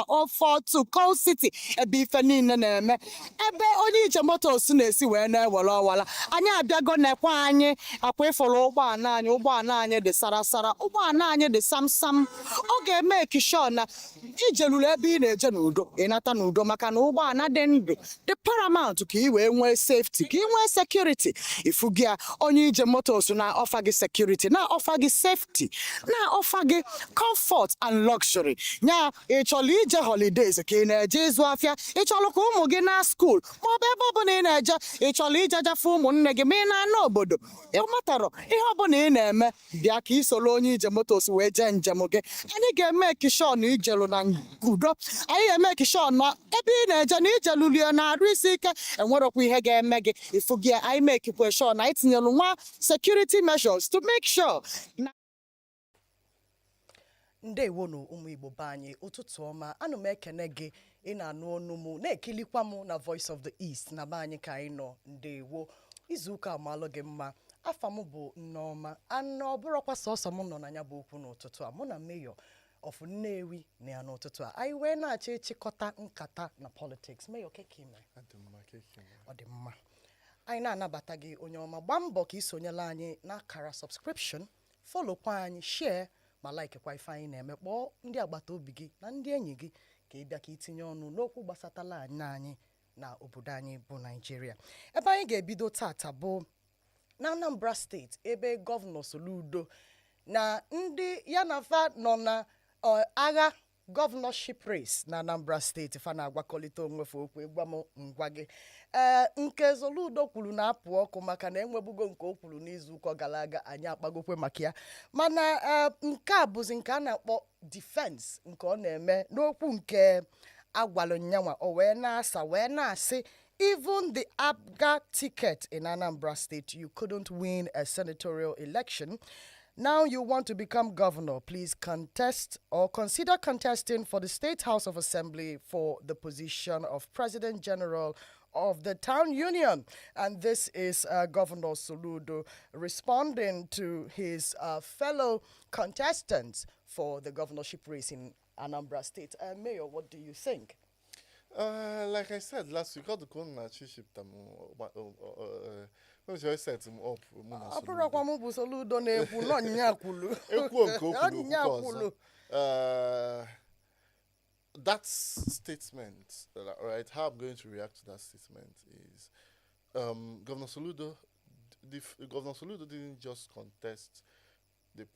or to Coal City ebe ife niile na-eme ebe onye ije moto si na-esi wee na-ewere ọwala anyị abịago nekwa anyị akwa ịfụrụ ụgbọala anyị dị sarasara ụgbọala anyị dị samsam ọ ga-eme ekishọ na ijeluru ebe ị na-eje n'udo ịnata n'udo maka na ụgbọala dị ndụ dị paramount ka ị wee nwee safety ka ị nwee security ifu gị onye ije motos na-ọfa gị security na-ọfa gị safety na-ọfa gị comfort and luxury nya ịchọrọ ije holidays ka ị na-eje ịzụ afịa ịchọrọ ka ụmụ gị na school maọbụ ebe ọbụla ị na-eje ịchọrọ ije jafe ụmụnne gị ma ị na-ana obodo ịmatarọ ihe ọbụla ị na-eme bịa ka ị soro onye ije motos wee jee njem gị anyị ga-eme ekishọn ijelu na udo anyị ga-eme ekishọn na ebe ị na-eje na ijelulie na-arụ isi ike enwerokwa ihe ga-eme gị ifu gị anyị mekikwe sure na anyị tinyelu nwa security measures to make sure na ndewonu ụmụ Igbo be anyị ụtụtụ ọma ana m ekene gị ị na-anụ ọnụ m na-ekilikwa m na Voice of the East na be anyị ka anyị nọ ndewo izuụka amalụ gị mma afa m bụ Nneọma anọ bụrụkwa sọsọ m nọ na ya bụ okwu n'ụtụtụ a mụ na Mayor of Nnewi na ya n'ụtụtụ a anyị wee na-achọ ịchịkọta nkata na politics Mayor kekime ọ dị mma anyị na-anabata gị onye ọma gbaa mbọ ka ị sonyela anyị n'akara subscription folokwa anyị share ma laikekwa ife anyị na-eme kpọọ ndị agbata obi gị na ndị enyi gị ka ị bịa ka itinye ọnụ n'okwu gbasatala anyị na obodo anyị bụ Naịjirịa ebe anyị ga-ebido tata bụ na Anambra steeti ebe gọvanọ Soludo na ndị ya na fa nọ na agha gọvanọship race na Anambra steeti fa na-agwakọlite onwefe okwu ịgwa m ngwa gị nke Soludo kwuru na apụ ọkụ maka na enwebugo nke o kwuru n'izuụka gara aga anyị akpagokwe maka ya mana nke a bụzi nke a na-akpọ defense nke ọ na-eme n'okwu nke agwalụ nyanwa o wee na-asa wee na-asị even the APGA ticket in Anambra State, you couldn't win a senatorial election. Now you want to become governor. Please contest or consider contesting for the State House of Assembly for the position of President General of the Town Union. And this is Governor Soludo responding to his fellow contestants for the governorship race in Anambra State. Mayor, what do you think? Like I said last week, all the corner chief I set him up. Soludo that statement, right? How I'm going to react to that statement is, Governor Soludo didn't just contest the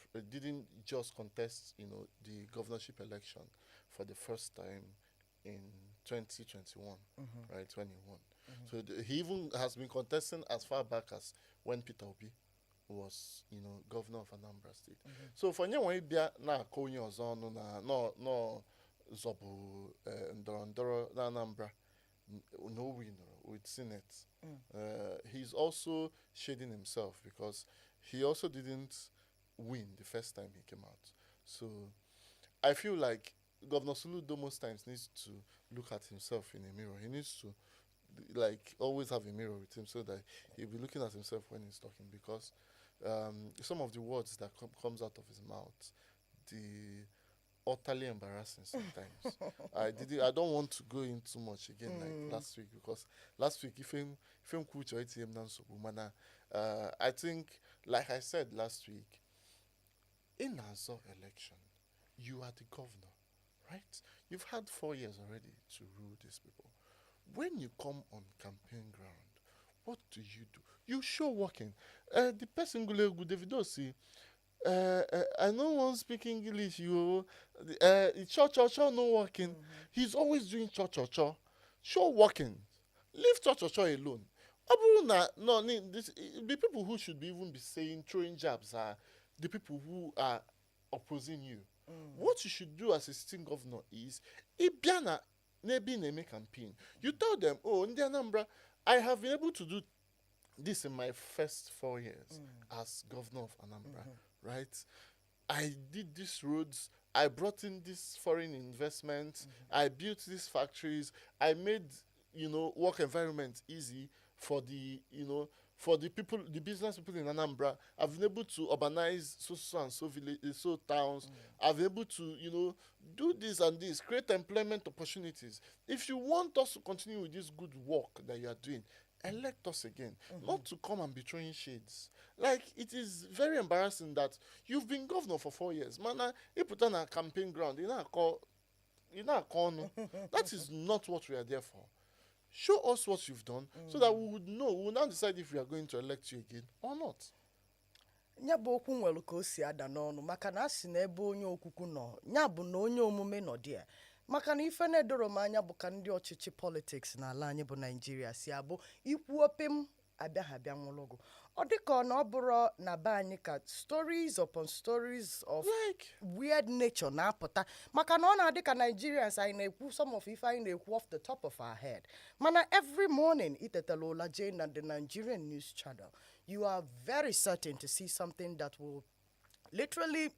governorship election for the first time in 2021, right, when he won. So he even has been contesting as far back as when Peter Obi was, governor of Anambra State. So for nywe bia na konye ozo na no zobu ndoro na Anambra no winner with Senate. He's also shading himself because he also didn't win the first time he came out. So I feel like Governor Soludo most times needs to look at himself in a mirror. He needs to always have a mirror with him so that he'll be looking at himself when he's talking, because some of the words that comes out of his mouth, the utterly embarrassing sometimes. I don't want to go in too much again like last week, because last week if him kucho ATM mana I think, like I said last week, in Azor election, you are the governor. Right? You've had 4 years already to rule these people. When you come on campaign ground, what do? You show working. The person go Davido see. I know one speak English. You, cho no working. He's always doing cho. Show working. Leave cho alone. The people who should even be saying throwing jabs are the people who are opposing you. What you should do as a sitting governor is, Ibiana Nebi Neme campaign. You tell them, oh, in Anambra, I have been able to do this in my first 4 years as governor of Anambra, right? I did these roads, I brought in this foreign investment, I built these factories, I made, work environment easy for the, for the people, the business people in Anambra. I've been able to urbanize so and so villages, so towns. I've been able to, do this and this, create employment opportunities. If you want us to continue with this good work that you are doing, elect us again, not to come and be throwing shades. Like, it is very embarrassing that you've been governor for 4 years. Man, you put on a campaign ground, you know, no. That is not what we are there for. Show us what you've done so that we would know. We will now decide if we are going to elect you again or not. Nya bụ okwu nwere ka o si ada n'ọnụ maka na asị na ebe onye okwukwu nọ nya bụ na onye omume nọ dị ya maka na ife na-edoro m anya bụ ka ndị ọchịchị politics n'ala anyị bụ Nigeria si abụ ikwu opim abịa nwụlụgụ ọ dịka ọ na ọ bụrụ na be anyị ka stories upon stories of weird nature na-apụta maka na ọ na-adị ka Nigerians anyị na-ekwu some of ife anyị na-ekwu off the top of our head mana every morning itetala ụla jee na the Nigerian news channel you are very certain to see something that will literally,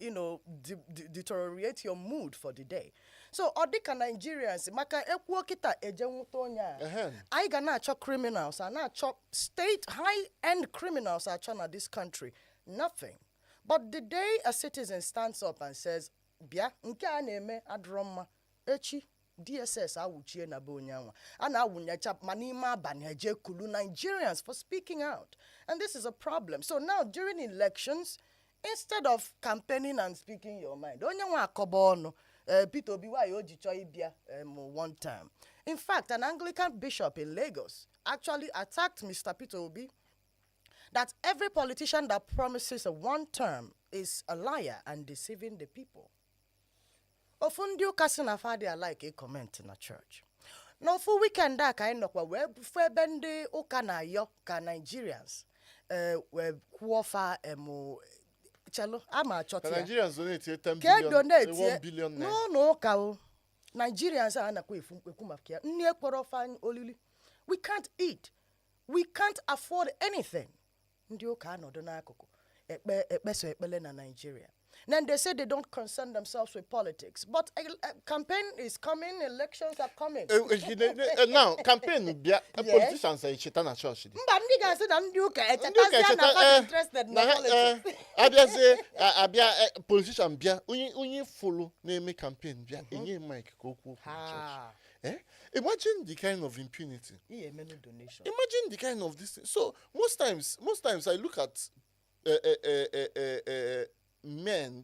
deteriorate your mood for the day. So, odika Nigerians, maka ekwo kita ejenwuto onya. I ga na-achọ criminals, and na-achọ state high-end criminals na this country. Nothing. But the day a citizen stands up and says, "Bia, nke a na-eme adroma, echi DSS awuchie na be onyanwa." Ana awunyacha manima abani eje kulu Nigerians for speaking out. And this is a problem. So now during elections, instead of campaigning and speaking your mind, onyanwa akobono Peter Obi wa yoji choibia one time. In fact, an Anglican bishop in Lagos actually attacked Mr. Peter Obi that every politician that promises a one term is a liar and deceiving the people. Ofundio kasina fadi like a comment in a church. No for weekend that kind of where bende uka na yo ka Nigerians we kuofa chelo ama choti. Nigerians donate 10 billion, 1 billion. No ka Nigerians are na ku mafikia. Nne kporo fan olili. We can't eat. We can't afford anything. Ndi uka no dona akoko. Ekbeso ekbele na Nigeria. Then they say they don't concern themselves with politics. But a campaign is coming, elections are coming. Now, campaign, politicians say Chitana Church. But niggas said, I'm not interested in politics. Abia politician, unye follow name campaign, enye mic go church. Imagine the kind of impunity. Imagine the kind of this thing. So most times I look at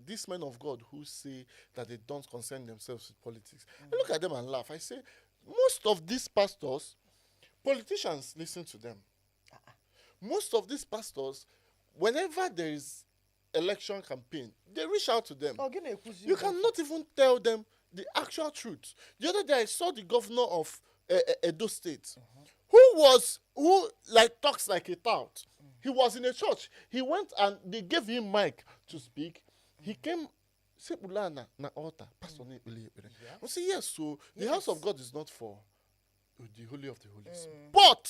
these men of God who say that they don't concern themselves with politics. I look at them and laugh. I say, most of these pastors, politicians listen to them. Most of these pastors, whenever there is election campaign, they reach out to them. You cannot even tell them the actual truth. The other day I saw the governor of Edo State, who talks like a tout. He was in a church. He went and they gave him mic to speak. He came, say Ulana na altar. Pastor I say yes. So the house of God is not for the holy of the holies. But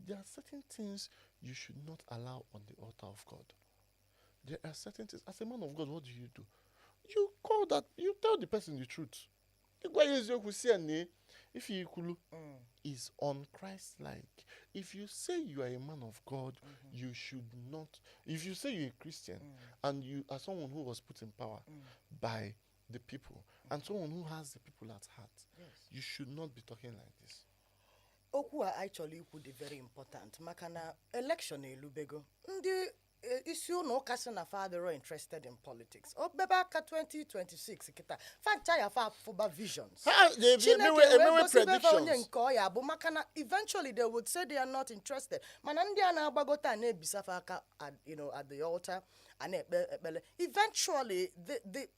there are certain things you should not allow on the altar of God. There are certain things. As a man of God, what do? You tell the person the truth. If you is un-Christ-like, if you say you are a man of God, you should not. If you say you're a Christian and you are someone who was put in power by the people and someone who has the people at heart, you should not be talking like this. Oku actually would be very important. Makana election elubego. Issue no kasi na father are interested in politics. Bebaka 2026 kita. Fantaya fa foba visions. Eventually they would say they are not interested. Manandia na bagota ne bisafaka at the altar and eventually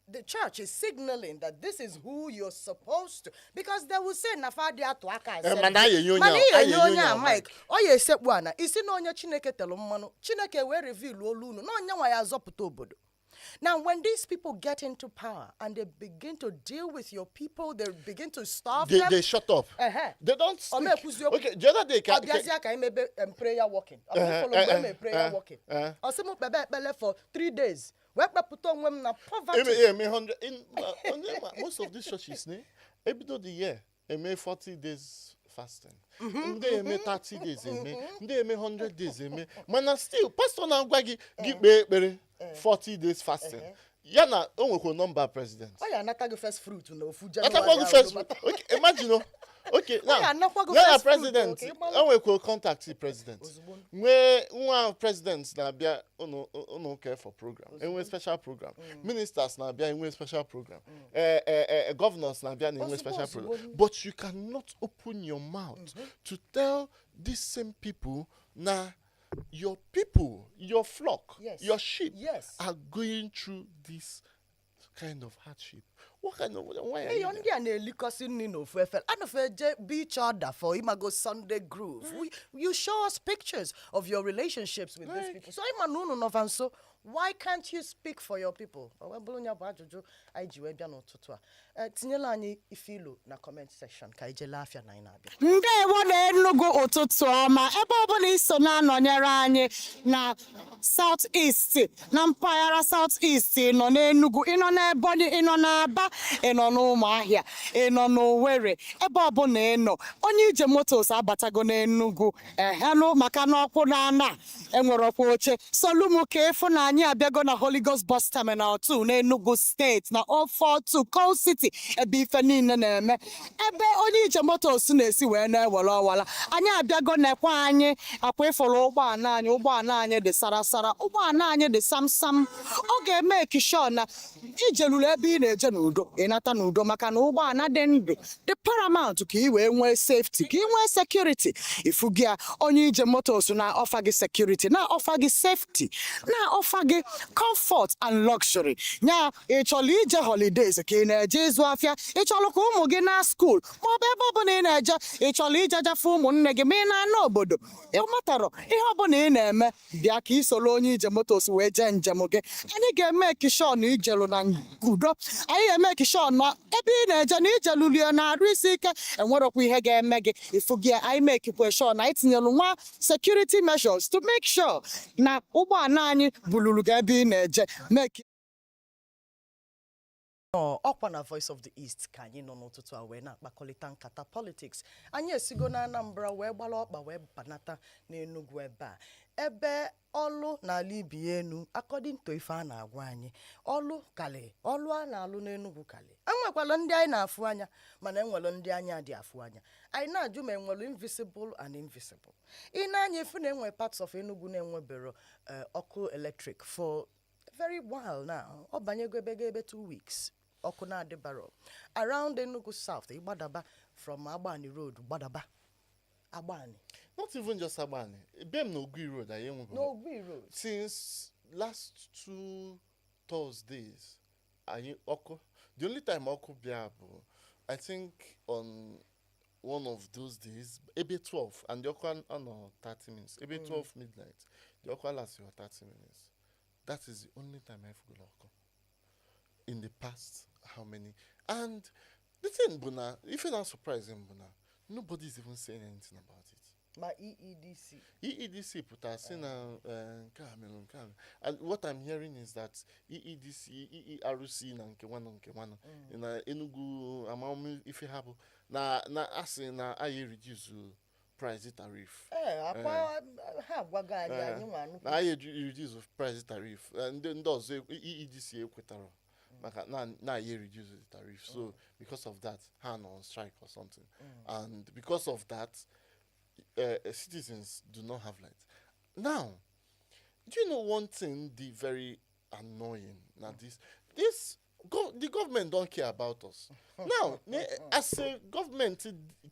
the church is signaling that this is who you're supposed to, because they will say nafadia to aka Mike oye sekwana isi no nya Chineke telo mmanu Chineke we reveal olu no nya wa ya zoputa obodo. Now, when these people get into power and they begin to deal with your people, they begin to starve them. They shut up. They don't speak. Okay, the other day, prayer walking. Prayer walking. For 3 days. Most of these churches, every the year, they make 40 days fasting. They make 30 days. They make 100 days. Man, still, Pastor Nangwagi give 40 days fasting. Yana onwekwa number president. Oh yeah, another first fruit no food. Atakwago first. Okay, imagine no. Okay, now. Yana president. Onwekwa contact the president. Where one presidents na bia ono care for program. Enwe special program. Ministers na bia enwe special program. Governors na bia enwe special program. But you cannot open your mouth to tell these same people na your people, your flock, your sheep are going through this kind of hardship. What kind of why are you each other for Imago Sunday groove. You show us pictures of your relationships with these people. So why can't you speak for your people? Tinyela anyị ifilu na comment section ka ije lafia na inabia. Ndewo na Enugu ụtụtụ ọma ebe ọbụla iso na-anọnyere anyị na southeast na mpaghara southeast nọ n'Enugu ịnọ n'Ebonyi ịnọ n'Aba ịnọ n'Ụmụahịa ịnọ n'Owerri ebe ọbụla ịnọ onye ije motos abatago n'Enugu ehelụ maka n'ọkwụ na enwere ọkwa oche Soludo ka efu na anyị abịago na Holy Ghost Bus Terminal 2 n'Enugu State na 042 Coal City ebe ife niile na-eme ebe onye ije motos na-esi wee na-ewere ọwala anyị abịago nekwa anyị akwa ịfụrụ ụgbọala anyị dị sarasara ụgbọala anyị dị samsam ọ ga-eme ekishọ na ijeluru ebe ị na-eje n'udo ịnata n'udo maka na ụgbọala dị ndụ dị paramount ka ị wee nwee safety ka ị nwee security ifugi ya onye ije motos na-ọfa gị security na-ọfa gị safety na-ọfa gị comfort and luxury nya ịchọrọ ije holidays ka ị na-eje ịzụ afịa ịchọrọ ka ụmụ gị na school maọbụ ebe ọbụla ị na-eje ịchọrọ ijejafe ụmụnne gị ma ị na-ana obodo ịmatara ihe ọbụla ị na-eme bịa ka ị soro onye ije motos wee jee njem gị anyị ga-eme kishon ijelu na udo anyị ga-eme kishon na ebe ị na-eje na ijelulie na arụ isi ike enwerokwa ihe ga-eme gị ifugi anyị mekikwe sure na anyị tinyelu nwa security measures to make sure na ụgbọala anyị buluru gị ebe ị na-eje make ọkwa na Voice of the East ka anyị nọ n'ụtụtụ a wee na-akpakọlịta nkata politics anyị esigo na Anambra wee gbara ọkpa wee banata n'Enugu ebe a ebe ọlụ n'ala ibi enu according to ife a na-agwa anyị ọlụ a na-alụ n'Enugu kali enwekwala ndị anyị na-afụ anya mana enwere ndị anya dị afụ anya anyị na-ajụ ma enwere invisible and invisible ị na-anya efu na enwe parts of Enugu na-enwebero ọkụ electric for very while now ọ banyego ebe 2 weeks ọkụ na-adịbaro around Enugu South Igbadaba from Agbani Road Gbadaba Agbani not even just Agbani Bem no Ogui Road no Ogui Road since last 2 Thursdays the only time ọkụ bịa bụ I think on one of those days ebe 12 and the ọkụ anọ 30 minutes ebe 12 midnight the ọkụ last 30 minutes. That is the only time I've got ọkụ in the past how many. And the thing Buna, if you're not surprising Buna, nobody's even saying anything about it. My EEDC put us in and what I'm hearing is that EEDC, EERC na Nkewano in Enugu amount if you have na asking na I reduce price tariff. I reduce price tariff and then does EEDC equitaro. Now you reduce the tariff. So because of that, hand on strike or something. And because of that, citizens do not have light. Now, do you know one thing the very annoying now the government don't care about us. Now, as a government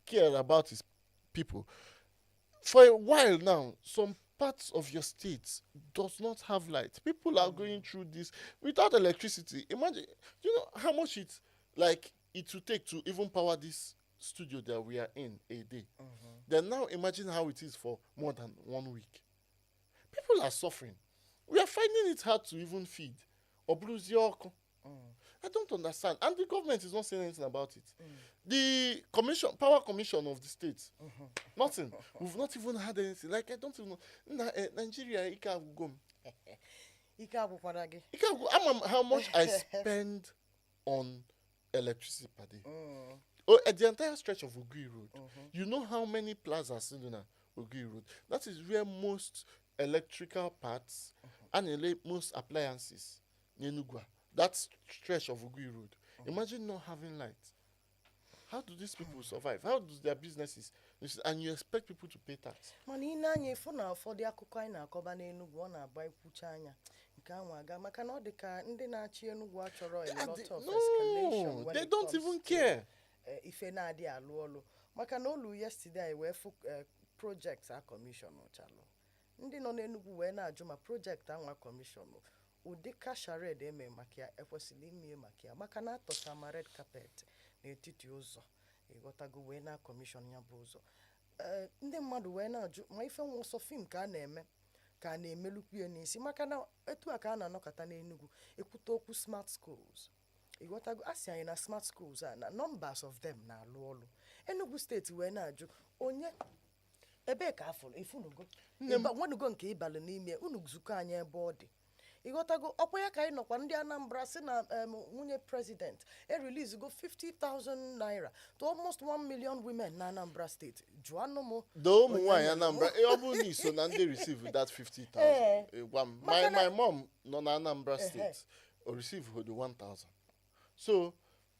care about its people, for a while now, some parts of your state does not have light. People are going through this without electricity. Imagine, you know how much it will take to even power this studio that we are in a day. Then now imagine how it is for more than 1 week. People are suffering. We are finding it hard to even feed. I don't understand. And the government is not saying anything about it. The power commission of the state, nothing. We've not even had anything. Like, I don't even know. Nigeria, how much I spend on electricity per day. At the entire stretch of Ogui Road, you know how many plazas in Ogui Road? That is where most electrical parts and most appliances in Enugu that stretch of Ugui Road. Imagine not having light. How do these people survive? How do their businesses? And you expect people to pay tax? Mana ị na-anya efu na ụfọdụ akụkọ anyị na-akọba n'Enugu ọ na-agba ikwucha anya nke anwa aga maka na ọ dị ka ndị na-achị Enugu achọrọ a lot of escalation when they it don't comes even to, care. Ife na-adị alụ ọlụ maka na olu yesterday wee fụ projects a commission chalụ ndị nọ n'Enugu wee na-ajụ ma project anwa commission ụdị kashared eme maka ya ekwesịrị ime maka ya maka na atọcha ma red carpet n'etiti ụzọ ịghọtago wee na commission ya bụ ụzọ ndị mmadụ wee na-ajụ ma ife nwụsọ fim ka a na-eme ka a na-emelukwu ya n'isi maka na etu a ka a na-anọkọta n'Enugu ekwute okwu smart schools ịghọtago asị anyị na smart schools a na numbers of them na-alụ ọlụ Enugu steeti wee na-ajụ onye ebe ka afọ ifunugo nwenugo nke ịbalị n'ime unu zukọ anyị ebe ọ dị ịghọtago ọkwa ya ka anyị nọkwa ndị Anambra si na nwunye president release go 50,000 naira to almost 1 million women na Anambra state jụọ anụ m The ụmụ nwaanyị Anambra ọ bụ na iso na ndị receive that 50,000. My mom nọ na Anambra state or receive the 1,000. So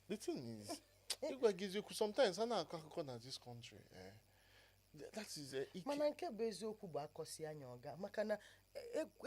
the thing is Igwe gives you sometimes I na akụkọ na this country. That is mana nke bụ eziokwu bụ akọsi anya ọga maka na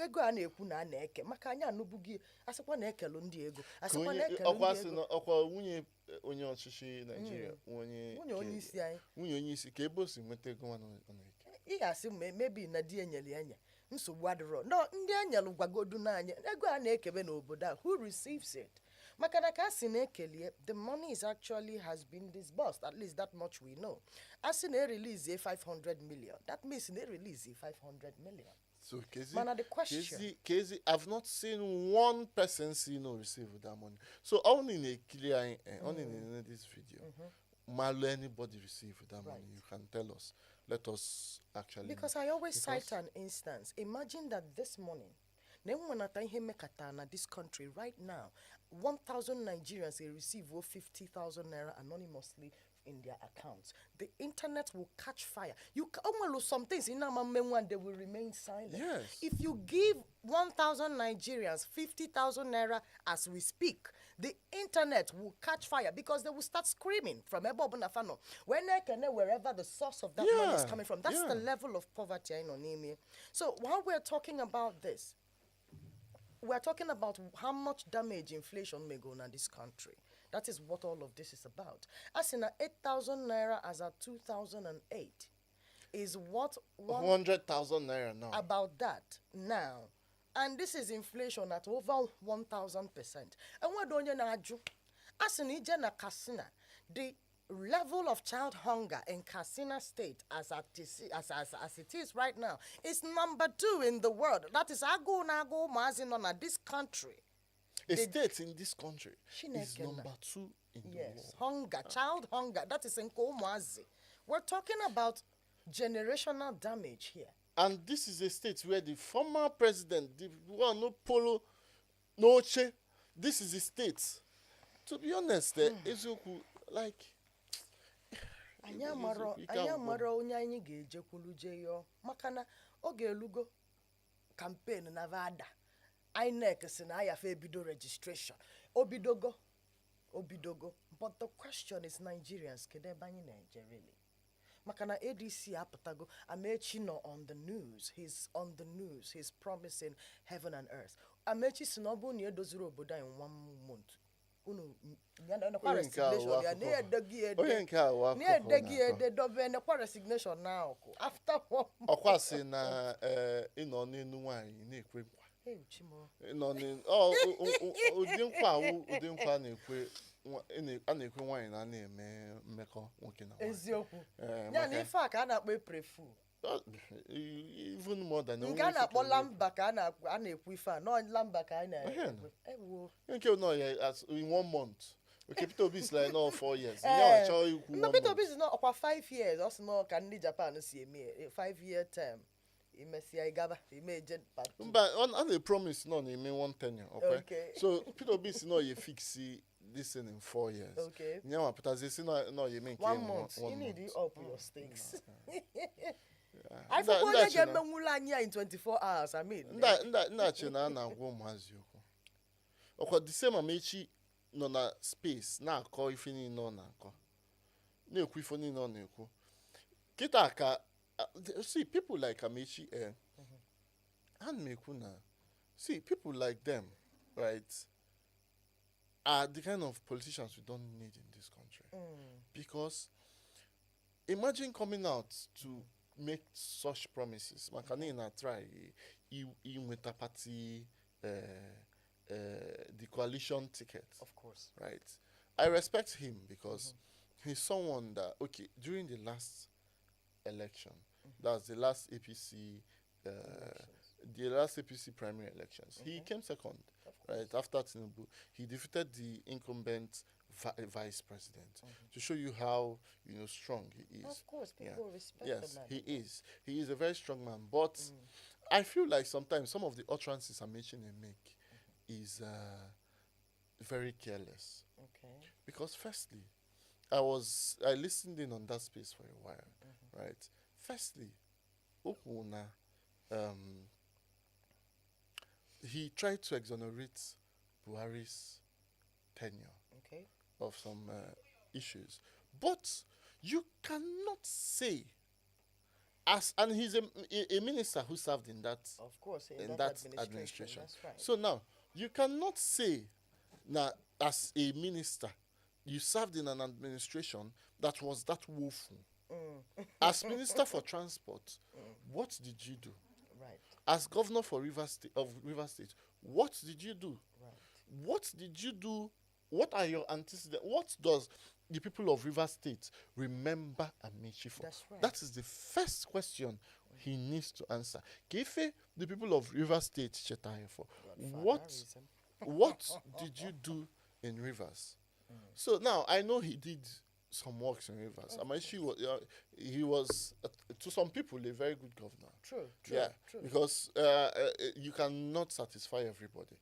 ego a na-ekwu na a na-eke maka anyị anụbughị asịkwa na-ekelu ndị ego asịkwa na-ekelu ndị ego ọkwa nwunye onye ọchịchị Nigeria nwunye onye isi anyị nwunye onye isi ka ebe o si nweta ego ọ na-eke ihe asị mebi na di enyere enye nsogbu adịrọ no ndị enyelu gwagodu n'anya ego a na-ekebe n'obodo a who receives it maka na ka asị na-ekelie the money is actually has been disbursed at least that much we know asị na-release 500 million that means na-release 500 million. So Mana the question Kezi, I've not seen one person receive that money. So only in a clear only in this video, Malo anybody receive that money. You can tell us. Let us actually because I always cite an instance. Imagine that this morning, this country right now, 1,000 Nigerians receive 50,000 naira anonymously in their accounts. The internet will catch fire. You can some things in one they will remain silent. Yes. If you give 1,000 Nigerians 50,000 naira as we speak, the internet will catch fire because they will start screaming from Ebo Nafano. Wherever the source of that money is coming from. That's the level of poverty in Onimi. So while we're talking about this, we're talking about how much damage inflation may go in this country. That is what all of this is about. As in 8,000 naira as at 2008 is what 100,000 naira now. About that now. And this is inflation at over 1,000%. And what do you know? As in Ijena Kasina, the level of child hunger in Katsina State as it is right now is number 2 in the world. That is Ago Nago Mazinona, this country. A state in this country is number 2 in the world. Hunger, child hunger. That is in Komazi. We're talking about generational damage here. And this is a state where the former president, the one no polo, no che, this is a state. To be honest, Ezoku, like. Anyị amara onye anyị ga-ejekwulu jeyo maka na oge elugo campaign na vada INEC si na ayafe ebido registration obidogo but the question is Nigerians kedu ebe anyị na-eje really maka na ADC apụtago Amaechi no on the news he's on the news he's promising heaven and earth Amaechi si na ọ bụ na edoziri obodo anyị 1 month unu resignation ya na resignation now after ọkwasị na ịnọ n'enu nwaanyị na-ekwe nkwa ịnọ ụdị nkwa na-ekwe a na-ekwe nwaanyị na na-eme mmekọ nwoke na nwaanyị eziokwu ya na ife a ka a na-akpọ prefu even more than nke a na-akpọ lamba ka a na-ekwu ife a no lamba ka a na-ekwe nke no in 1 month okay Peter Obi is like no 4 years ya achọ ikwu no Peter Obi is not ọkwa 5 years ọ sị na ka ndị Japan si eme 5-year term imesia igaba imeje mba on a promise no na-eme 1 tenure okay so Peter Obi is no ye fix this in 4 years okay nyawa putazi si no ye make 1 month you need to up your stakes I forgot to get in 24 hours. I mean, nda na agwa ụmụazị okwu Ọkwa the same Amaechi nọ na space na-akọ ife niile ọ na-akọ. Na-ekwu ife niile ọ na-ekwu. Kita ka see people like Amaechi and mekwu na see people like them, right, are the kind of politicians we don't need in this country. Because imagine coming out to make such promises. Makanina try in with apathy, the coalition ticket. Of course. Right. I respect him because he's someone that, okay, during the last election, that's the last APC, the last APC primary elections, he came second, right, after Tinubu. He defeated the incumbent vice president to show you how, you know, strong he is. Of course, people respect yes, the man. he is. He is a very strong man. But I feel like sometimes some of the utterances I'm making him make is very careless. Okay. Because firstly, I listened in on that space for a while, right? Firstly, Okuna, he tried to exonerate Buhari's tenure of some issues. But you cannot say, and he's a minister who served in that, of course, in that administration. That's right. So now, you cannot say that as a minister, you served in an administration that was that woeful. As Minister for Transport, what did you do? Right. As Governor for Rivers State, what did you do? Right. What did you do? What are your antecedents? What does the people of Rivers State remember Amaechi for? That's right. That is the first question he needs to answer. Kefe, the people of Rivers State, Chetaye for. What did you do in Rivers? So now I know he did some works in Rivers. Amaechi he was to some people a very good governor. True. Because you cannot satisfy everybody.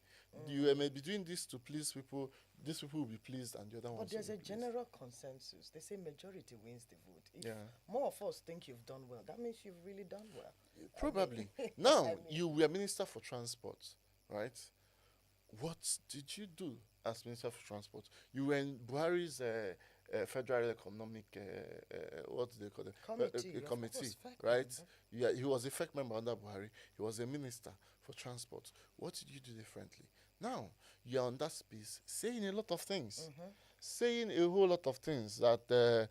You may be doing this to please people. These people will be pleased, and the other ones. But there's will a be pleased. general consensus. They say majority wins the vote. If Yeah. more of us think you've done well, that means you've really done well. Probably. Now, you were Minister for Transport, right? What did you do as Minister for Transport? You were in Buhari's Federal Economic, what do they call it? Committee, right? Yeah, he was a FEC member under Buhari. He was a Minister for Transport. What did you do differently? Now, you're on that space saying a lot of things. Saying a whole lot of things that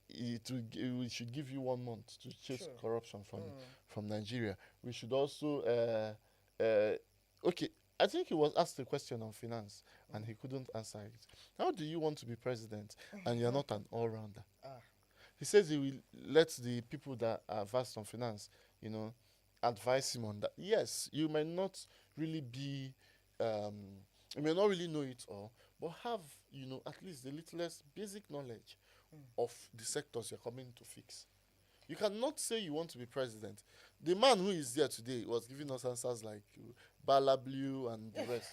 we should give you 1 month to chase corruption from Nigeria. We should also, okay, I think he was asked a question on finance and he couldn't answer it. How do you want to be president and you're not an all-rounder? He says he will let the people that are versed on finance, you know, advise him on that. Yes, you may not really be, you may not really know it all, but have, you know, at least the littlest basic knowledge of the sectors you're coming to fix. You cannot say you want to be president. The man who is there today was giving us answers like Bala Blue and the rest.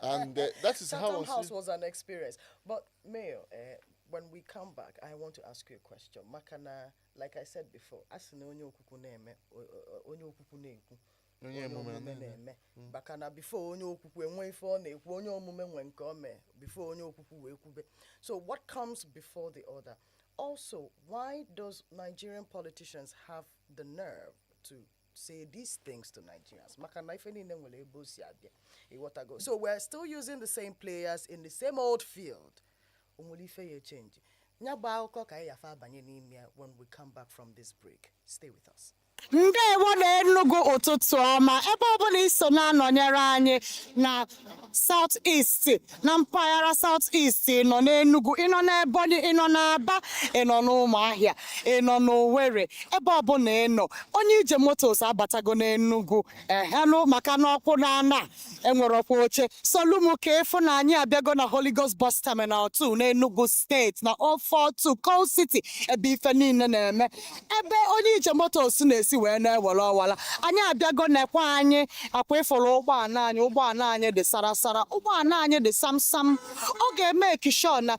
And that is how... Chatham House was an experience. But, Mayor, when we come back, I want to ask you a question. Makana, like I said before, asina onye okuku na-eme, onye okuku na-ekwu. Onye omume na-eme. Bakana before onye okuku enwe ife ọ na-ekwu, onye omume nwe nke o mee, before onye okuku wee kwube. So what comes before the other? Also, why does Nigerian politicians have the nerve to say these things to Nigerians? So we're still using the same players in the same old field. When we come back from this break, stay with us. Ndewo na Enugu ụtụtụ ọma ebe ọbụla iso na-anọnyere anyị na southeast na mpaghara southeast nọ n'Enugu ịnọ n'Ebonyi ịnọ n'Aba ịnọ n'Ụmụahịa ịnọ n'Owerri ebe ọbụla ịnọ onye ije motos abatago n'Enugu ehenụ maka n'ọkwụ na-ana enwere ọkwa oche Soludo ka efu na anyị abịago na Holy Ghost Bus Terminal 2 n'Enugu State na 042 Coal City ebe ife niile na-eme ebe onye ije motos na na-esi wee na-ewere ọwala anyị abịago nekwa anyị akwa ịfụrụ ụgbọala anyị dị sarasara ụgbọala anyị dị samsam ọ ga-eme ekishọ na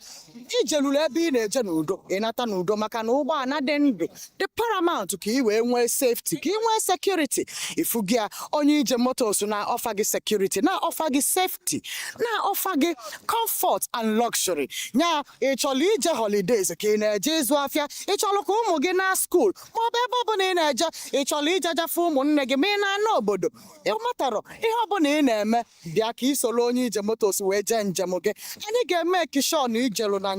ijeluru ebe ị na-eje n'udo ịnata n'udo maka na ụgbọala dị ndụ dị paramount ka ị wee nwee safety ka ị nwee security ifu gị a onye ije motos na-ọfa gị security na-ọfa gị safety na-ọfa gị comfort and luxury nya ị chọrọ ije holidays ka ị na-eje ịzụ afịa ị chọrọ ka ụmụ gị na school maọbụ ebe ọbụla ị na-eje ị chọrọ ije jafe ụmụnne gị ma ị na-ana obodo ịmatarọ ihe ọbụla ị na-eme bịa ka ị soro onye ije motos wee jee njem gị anyị ga-eme kishọ na ijelu na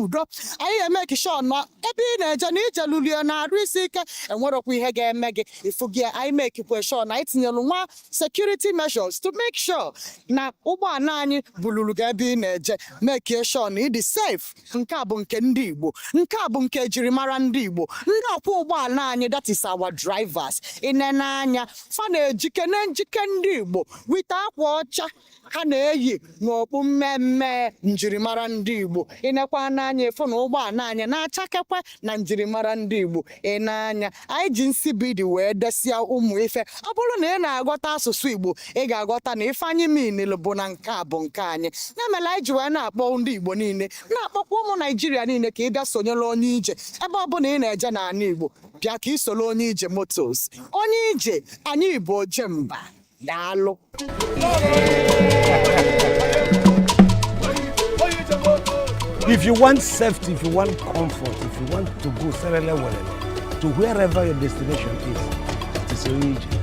udo anyị ga-eme kishọ na ebe ị na-eje na ijelulie na-arụ isi ike enwerokwa ihe ga-eme gị ifu gị anyị mekikwe sure na anyị tinyelu nwa security measures to make sure na ụgbọala anyị buluru gị ebe ị na-eje mekie sure na ịdị safe nke a bụ nke ndị Igbo nke a bụ nke ejirimara ndị Igbo ndị ọkwọ ụgbọala anyị that is our drivers inene anya fa na-ejike na njike ndị Igbo wite akwa ọcha ha na-eyi n'okpu mmemme njirimara ndị Igbo inekwa n'anya efu na ụgbọala anyị na-achakekwe na njirimara ndị Igbo ịnanya anyị ji nsibidi wee desia ụmụ ife ọ bụrụ na ị na-aghọta asụsụ Igbo ị ga-aghọta na ife anyị minil bụ na nke a bụ nke anyị ya mere anyị ji wee na-akpọ ndị Igbo niile na-akpọkwa ụmụ Naijiria niile ka ị bịa sonyere onye ije ebe ọbụla ị na-eje n'ala Igbo bịa ka ị soro onye ije motos onye ije anyị bụ oje mba daalụ If you want safety, if you want comfort, if you want to go to wherever your destination is, it is only easy.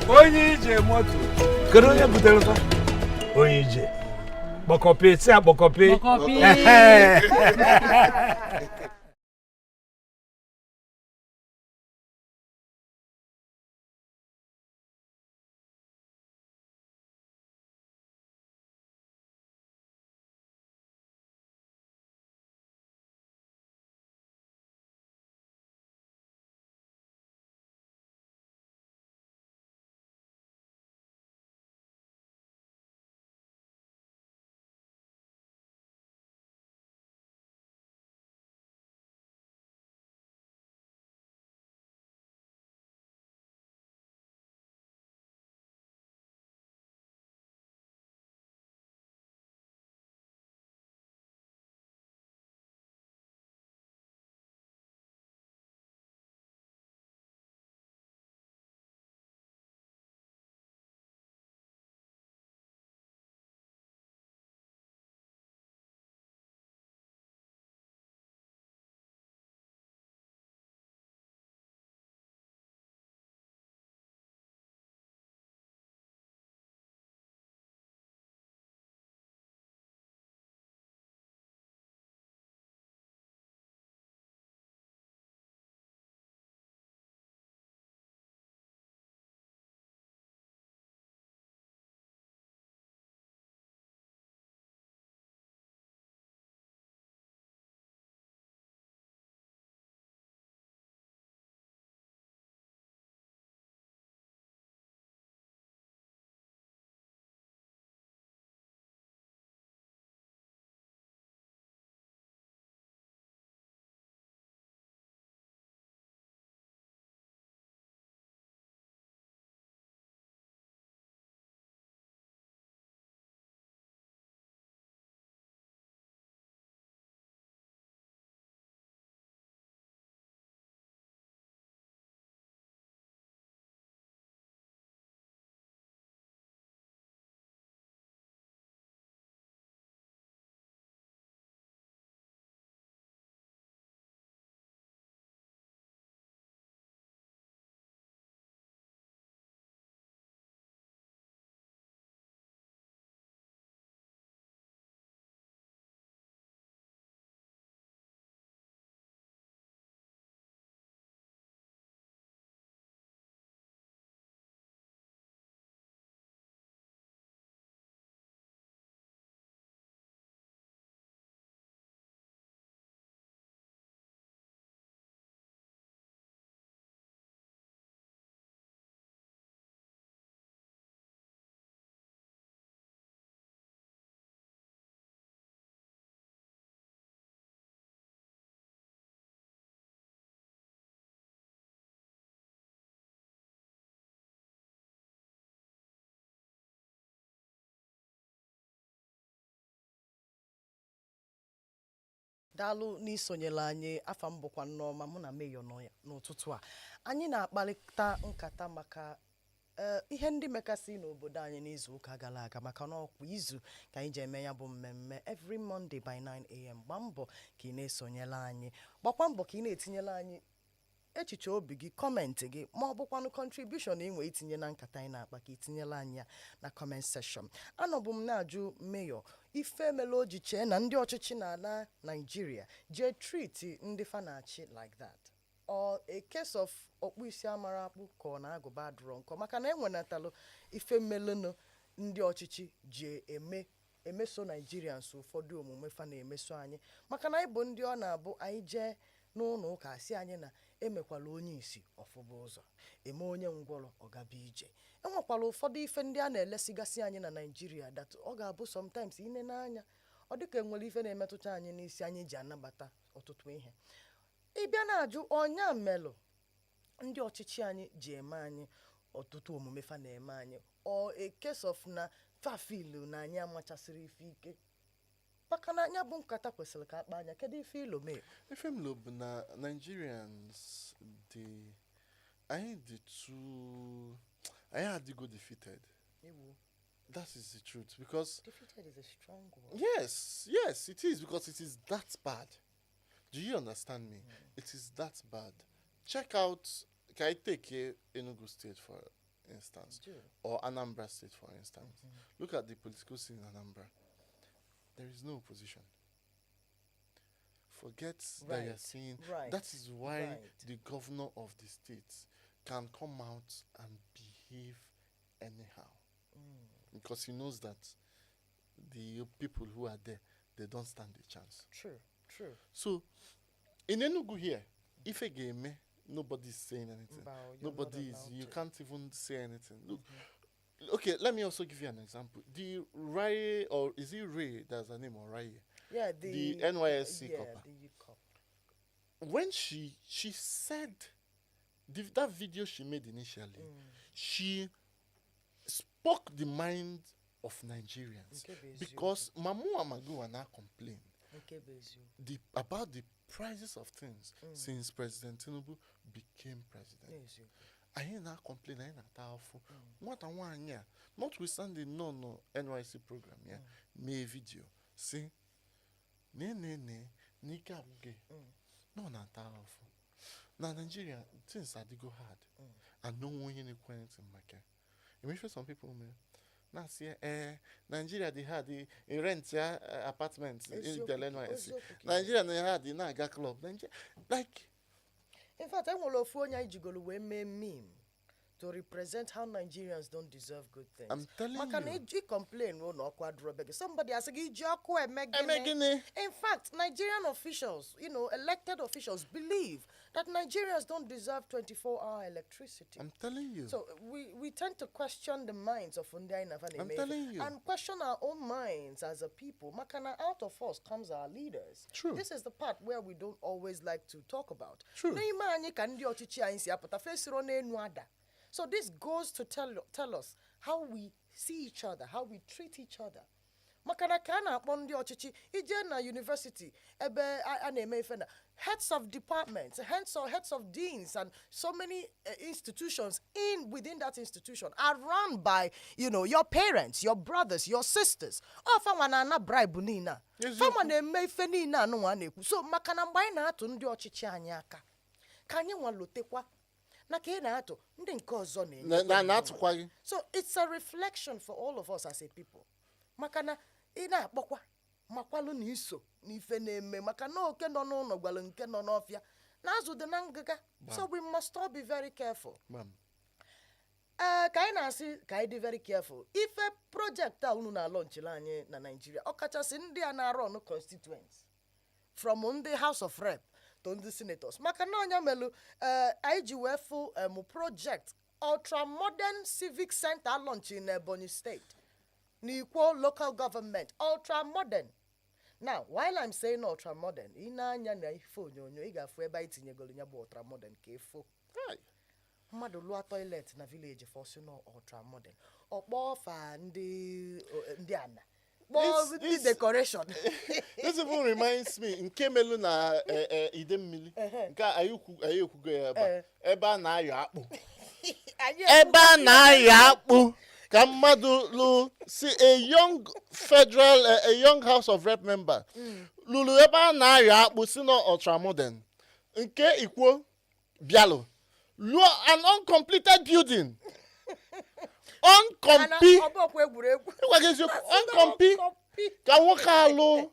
Onye ije moto. Kedu onye butere fa? Onye ije. Bokopi, si abokopi. Bokopi. daalụ n'isonyela anyị afa m bụkwa Nneọma mụ na Mayor nọ ya n'ụtụtụ a anyị na-akparịta nkata maka ihe ndị mekasị n'obodo anyị n'izu ụka gara aga maka na ọkwa izu ka anyị ji eme ya bụ mmemme every Monday by 9 a.m. gbaa mbọ ka ị na-esonyela anyị gbakwa mbọ ka ị na-etinyela anyị echiche obi gị kọmentị gị ma ọ bụkwanụ contribution ị nwee itinye na nkata anyị na-akpa ka itinyela anyị ya na comment section. Anọbụ m na-ajụ Mayor ife mele o ji chee na ndị ọchịchị n'ala Nigeria jee treat ndị fanachi like that or a case of okpu isi amara akpụ ka ọ na-agụba adụrọ nkọ maka na enwenatalụ ife melụnụ ndị ọchịchị ji emeso Nigerians ụfọdụ omume fa na-emeso anyị maka na anyị bụ ndị ọ na-abụ anyị jee n'ụlọ ụka asị anyị na emekwala onye isi ọfụba ụzọ eme onye ngwọrọ ọgaba ije enwekwala ụfọdụ ife ndị a na-elesigasị anyị na Nigeria that ọ ga-abụ sometimes ine n'anya ọ dịka enwere ife na-emetụta anyị n'isi anyị ji anabata ọtụtụ ihe ịbịa na-ajụ ọnya melụ ndị ọchịchị anyị ji eme anyị ọtụtụ omume fa na-eme anyị or a case of na fafilu na anyị amachasịrị ife ike maka na anya bụ nkata kwesịrị ka akpa anya kedu ife ilo mee ife m lo bụ na Nigerians anyị adịgo defeated. That is the truth because defeated is a strong word. yes it is because it is that bad. Do you understand me? It is that bad. Check out, can I take Enugu State for instance or Anambra State for instance? Look at the political scene in Anambra. There is no opposition. Forget that you're seeing. That is why the governor of the state can come out and behave anyhow. Because he knows that the people who are there, they don't stand a chance. True. So, in Enugu here, if a game, nobody is saying anything. You can't even say anything. Look, okay, let me also give you an example. The Rai, or is it Ray? That's her name, or Rai? Yeah, the NYSC copper. The youth cop. When she said that video she made initially, she spoke the mind of Nigerians because Mamu Amagu are now complaining about the prices of things since President Tinubu became president. I hear now complain, I hear powerful. What I want here, notwithstanding no NYC program, me video. See, nika uge. No, not powerful. Now Nigeria, things are go hard, and no one any point in market. You may some people may now see Nigeria they had the rent apartments in the NYC. Nigeria they had the Naga club. Like. In fact, I want to phone you we meme to represent how Nigerians don't deserve good things. I'm telling you complain somebody has said in fact, Nigerian officials, elected officials believe that Nigerians don't deserve 24-hour electricity. I'm telling you. So we tend to question the minds of Undia I'm telling you. and question our own minds as a people. Makana, out of us comes our leaders. True. This is the part where we don't always like to talk about. True. So this goes to tell us how we see each other, how we treat each other. Makana kana bondi ochichi ije na university ebe ana-eme ife na heads of departments, heads of deans, and so many institutions within that institution are run by your parents, your brothers, your sisters. Oh, famana na bribe nina. Famana eme ife nina no wane. So makana mgbe anyị na-atụ ndị ọchịchị anyị aka ka anyị nwalotekwa na ka ị na-atụ ndị nke ọzọ na-atụkwa gị. So it's a reflection for all of us as a people. Makana ị na-akpọkwa makwalu na iso n'ife na-eme maka na oke nọ n'ụlọ gwara nke nọ n'ọfịa na azụ dị na ngịga. So we must all be very careful. Ka anyị na-asị ka anyị dị very careful. Ife project a unu na-alọnchila anyị na Nigeria ọkachasị ndị a na-arụ ọnụ constituents from ndị House of Rep to ndị senators maka na ọnya melu anyị ji wee fụ project ultra modern civic center launch in Ebonyi State. N'Ikwo local government, ultra modern. Now, while I'm saying ultra modern, ina-anya na ife onyonyo, ị ga-afụ ebe anyị tinyegolu nya bụ ultra modern ka efo. Mmadụ lụọ toilet na village for no ultra modern. Ọkpọ ọfa ndị ana. But this decoration. This even reminds me nke melu na ide mmili nke ayukwugo ebe a na-ayọ akpụ ebe a na-ayọ akpụ ka mmadụ lụ si a young House of Rep member lụrụ ebe a na-ayọ akpụ si na ultramodern nke Ikwo bịalụ lụọ an uncompleted building uncompi ka nwoke alụ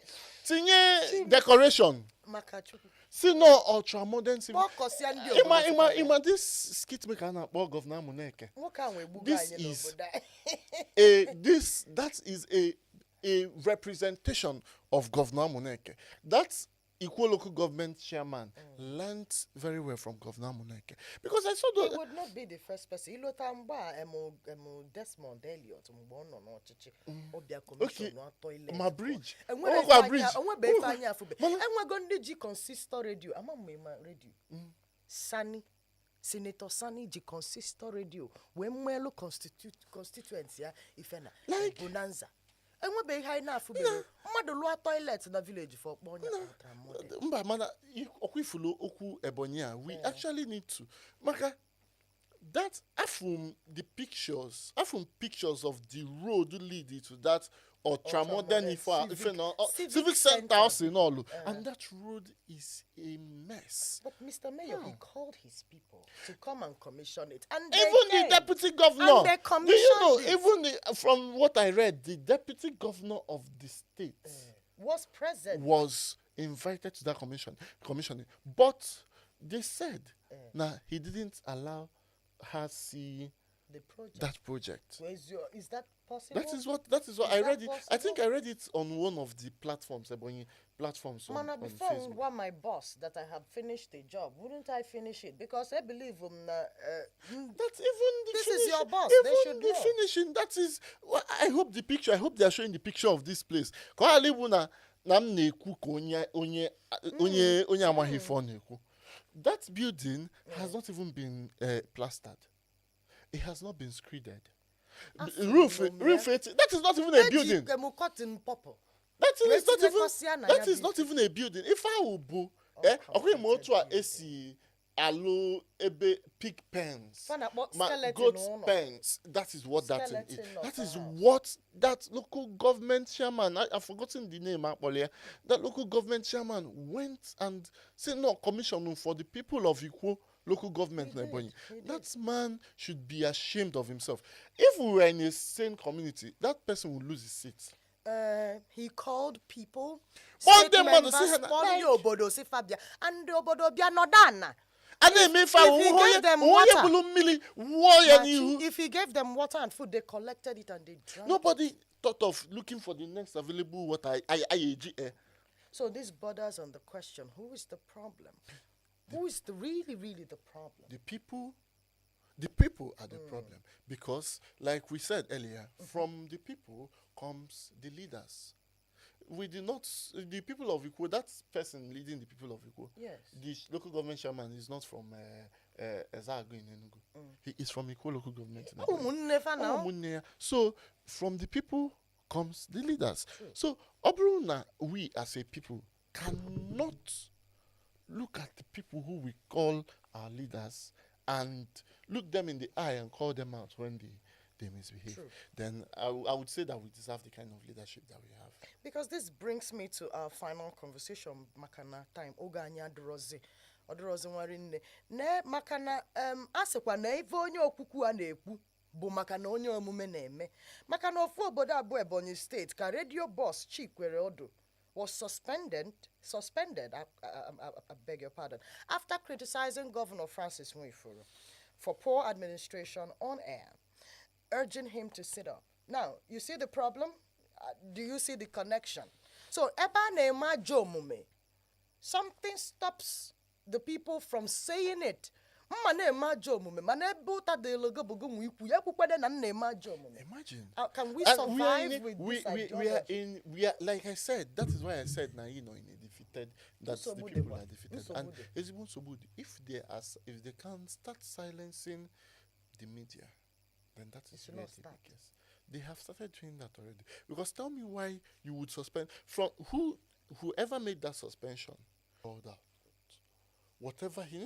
tinye decoration si no ultramodern ima this skit maker na-akpọ Governor Amuneke. That is a representation of Governor Amuneke. That's Equal local government chairman learned very well from Governor Amuneke. Because I saw He would not be the first person. Desmond Elliot, okay, my bridge. And when I bridge. And we're going to consistor radio. I'm radio. Sunny. Senator Sunny G consistor radio. When we look constituency, if like bonanza. And what be high enough for mother lower toilets in the village for we actually need to maka that from pictures of the road leading to that ultramodern civic center in all, and that road is a mess. But Mr. Mayor, he called his people to come and commission it, and even the deputy governor. And they do you know? it. Even from what I read, the deputy governor of the state was present. Was invited to that commissioning, but they said he didn't allow her see that project. Is that possible? That is what I read it. I think I read it on one of the platforms, platforms on before Facebook. One my boss that I have finished the job, wouldn't I finish it? Because I believe that's even the this finish, is your boss. Even they should the know. finishing. That is. I hope the picture. I hope they are showing the picture of this place. That building has not even been plastered. It has not been screeded. Roof. That is not even a building. That is not even a building. If I will bo, alo ebe pig pens, goat pens. That is what that is. That is what that local government chairman. I've forgotten the name actually. That local government chairman went and said no commission for the people of Ikwo local government. That man should be ashamed of himself. If we were in a sane community, that person would lose his seat. He called people. And the if he gave them water and food, they collected it and they drank. Nobody thought of looking for the next available water. So this borders on the question: who is the problem? Who is really the problem? The people. The people are the problem, because, like we said earlier, from the people comes the leaders. We did not, the people of Ikwo, that person leading the people of Ikwo, yes. The local government chairman is not from Ezago in Enugu. He is from Ikwo local government. So, from the people comes the leaders. True. So, Obruna, we as a people cannot look at the people who we call our leaders and look them in the eye and call them out when they misbehave. True. Then I would say that we deserve the kind of leadership that we have. Because this brings me to our final conversation, Makana time. Oganya Odorozi warinne. Ne Makana asekwa na ife onye okuku a na-ekwu bụ maka na onye omume na-eme. Maka na ofu obodo abụọ Ebonyi State ka radio boss Chikwere Odo was suspended, I beg your pardon, after criticizing Governor Francis Nwifuru for poor administration on air, urging him to sit up. Now, you see the problem? Do you see the connection? So, something stops the people from saying it. Imagine. Can we survive with this ideology? We are, like I said, that is why I said now, in a defeated, that's the people are defeated. And if they can start silencing the media, then that is where the biggest. They have started doing that already. Because tell me why you would suspend from whoever made that suspension or that whatever he needs